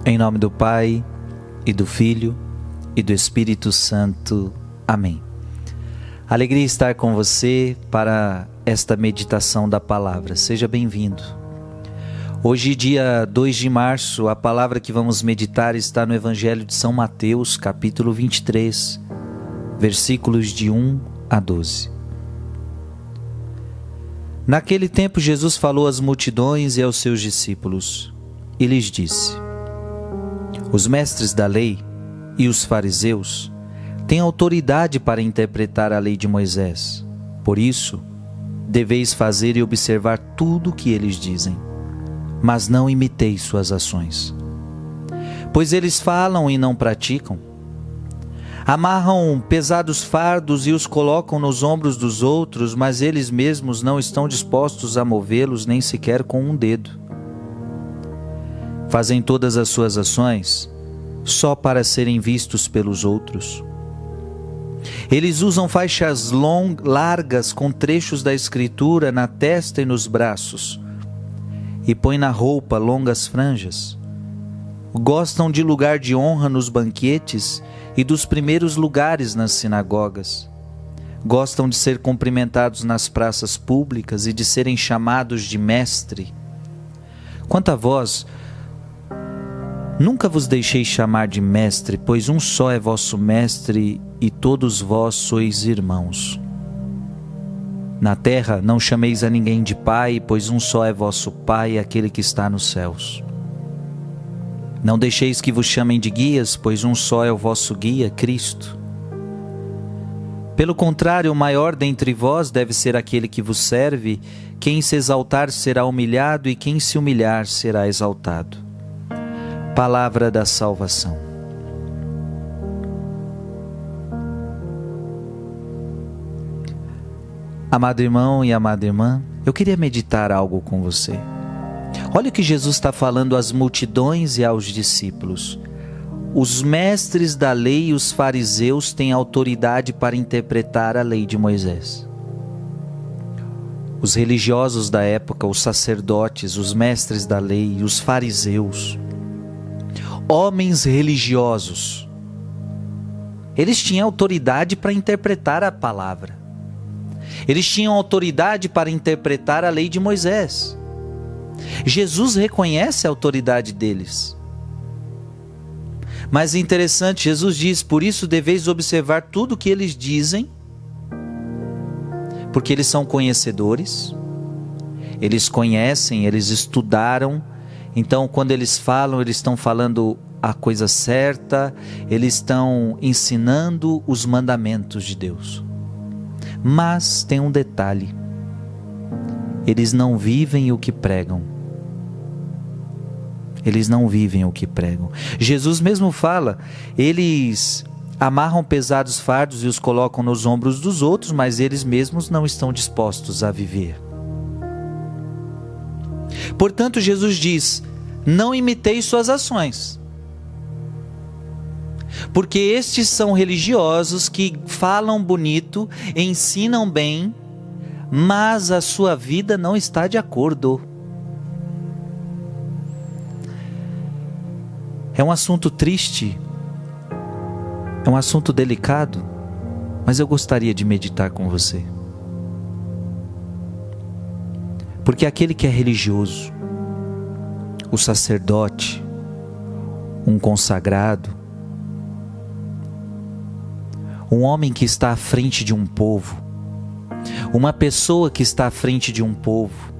Em nome do Pai, e do Filho, e do Espírito Santo. Amém. Alegria estar com você para esta meditação da palavra. Seja bem-vindo. Hoje, dia 2 de março, a palavra que vamos meditar está no Evangelho de São Mateus, capítulo 23, versículos de 1 a 12. Naquele tempo, Jesus falou às multidões e aos seus discípulos, e lhes disse: os mestres da lei e os fariseus têm autoridade para interpretar a lei de Moisés. Por isso, deveis fazer e observar tudo o que eles dizem, mas não imiteis suas ações. Pois eles falam e não praticam. Amarram pesados fardos e os colocam nos ombros dos outros, mas eles mesmos não estão dispostos a movê-los nem sequer com um dedo. Fazem todas as suas ações só para serem vistos pelos outros. Eles usam faixas largas com trechos da Escritura na testa e nos braços, e põem na roupa longas franjas. Gostam de lugar de honra nos banquetes e dos primeiros lugares nas sinagogas. Gostam de ser cumprimentados nas praças públicas e de serem chamados de mestre. Quanto a vós, nunca vos deixei chamar de mestre, pois um só é vosso mestre e todos vós sois irmãos. Na terra não chameis a ninguém de pai, pois um só é vosso Pai, aquele que está nos céus. Não deixeis que vos chamem de guias, pois um só é o vosso guia, Cristo. Pelo contrário, o maior dentre vós deve ser aquele que vos serve. Quem se exaltar será humilhado, e quem se humilhar será exaltado. Palavra da salvação. Amado irmão e amada irmã, eu queria meditar algo com você. Olha o que Jesus está falando às multidões e aos discípulos. Os mestres da lei e os fariseus têm autoridade para interpretar a lei de Moisés. Os religiosos da época, os sacerdotes, os mestres da lei e os fariseus, homens religiosos, eles tinham autoridade para interpretar a palavra. Eles tinham autoridade para interpretar a lei de Moisés. Jesus reconhece a autoridade deles. Mas é interessante, Jesus diz: por isso deveis observar tudo o que eles dizem, porque eles são conhecedores, eles conhecem, eles estudaram. Então, quando eles falam, eles estão falando a coisa certa, eles estão ensinando os mandamentos de Deus. Mas tem um detalhe: eles não vivem o que pregam. Eles não vivem o que pregam. Jesus mesmo fala, eles amarram pesados fardos e os colocam nos ombros dos outros, mas eles mesmos não estão dispostos a viver. Portanto, Jesus diz: não imiteis suas ações. Porque estes são religiosos que falam bonito, ensinam bem, mas a sua vida não está de acordo. É um assunto triste, é um assunto delicado, mas eu gostaria de meditar com você. Porque aquele que é religioso, o sacerdote, um consagrado, um homem que está à frente de um povo, uma pessoa que está à frente de um povo,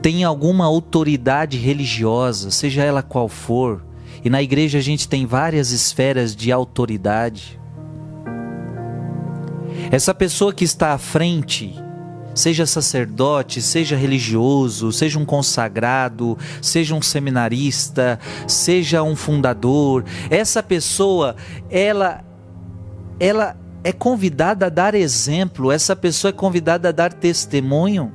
tem alguma autoridade religiosa, seja ela qual for, e na igreja a gente tem várias esferas de autoridade. Essa pessoa que está à frente, seja sacerdote, seja religioso, seja um consagrado, seja um seminarista, seja um fundador, essa pessoa, ela é convidada a dar exemplo, essa pessoa é convidada a dar testemunho,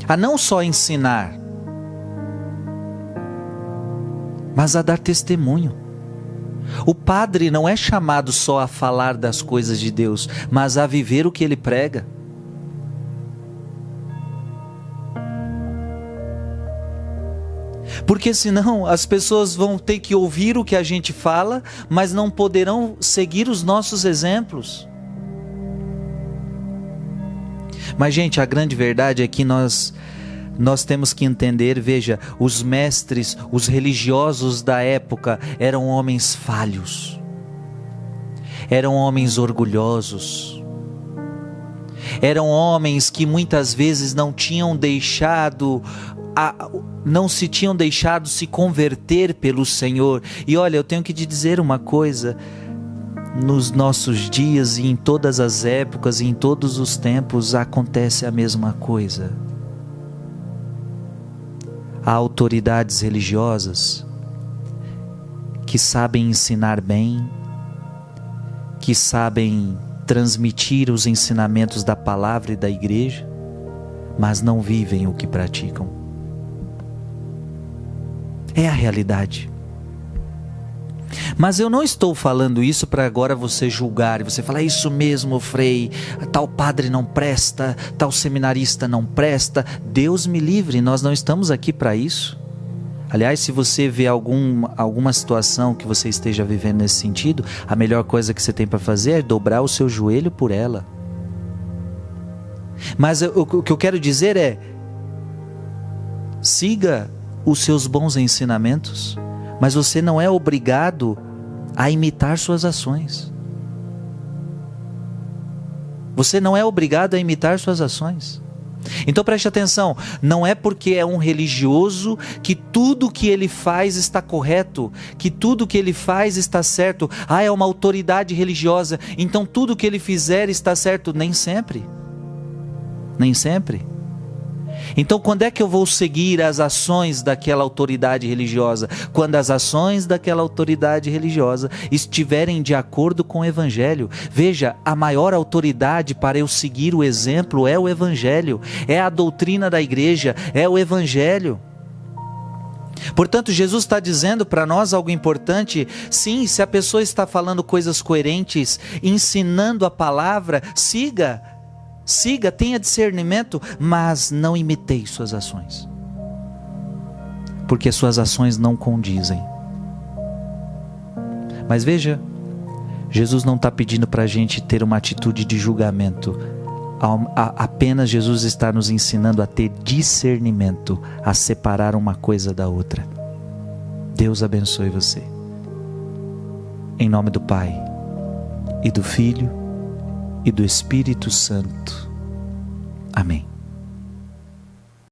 a não só ensinar, mas a dar testemunho. O padre não é chamado só a falar das coisas de Deus, mas a viver o que ele prega. Porque senão as pessoas vão ter que ouvir o que a gente fala, mas não poderão seguir os nossos exemplos. Mas, gente, a grande verdade é que nós temos que entender, veja, os mestres, os religiosos da época eram homens falhos, eram homens orgulhosos, eram homens que muitas vezes não se tinham deixado se converter pelo Senhor. E olha, eu tenho que te dizer uma coisa: nos nossos dias e em todas as épocas e em todos os tempos acontece a mesma coisa. Há autoridades religiosas que sabem ensinar bem, que sabem transmitir os ensinamentos da palavra e da igreja, mas não vivem o que praticam. É a realidade. Mas eu não estou falando isso para agora você julgar e você falar: isso mesmo, Frei, tal padre não presta, tal seminarista não presta. Deus me livre, nós não estamos aqui para isso. Aliás, se você vê alguma situação que você esteja vivendo nesse sentido, a melhor coisa que você tem para fazer é dobrar o seu joelho por ela. Mas o que eu quero dizer é: siga os seus bons ensinamentos, mas você não é obrigado a imitar suas ações. Você não é obrigado a imitar suas ações. Então preste atenção, não é porque é um religioso que tudo que ele faz está correto, que tudo que ele faz está certo. É uma autoridade religiosa, então tudo que ele fizer está certo. Nem sempre. Nem sempre. Então quando é que eu vou seguir as ações daquela autoridade religiosa? Quando as ações daquela autoridade religiosa estiverem de acordo com o Evangelho. Veja, a maior autoridade para eu seguir o exemplo é o Evangelho, é a doutrina da igreja, é o Evangelho. Portanto, Jesus está dizendo para nós algo importante. Sim, se a pessoa está falando coisas coerentes, ensinando a palavra, siga, tenha discernimento, mas não imitei suas ações, porque suas ações não condizem. Mas veja, Jesus não está pedindo para a gente ter uma atitude de julgamento, apenas Jesus está nos ensinando a ter discernimento, a separar uma coisa da outra. Deus abençoe você. Em nome do Pai, e do Filho, e do Espírito Santo. Amém.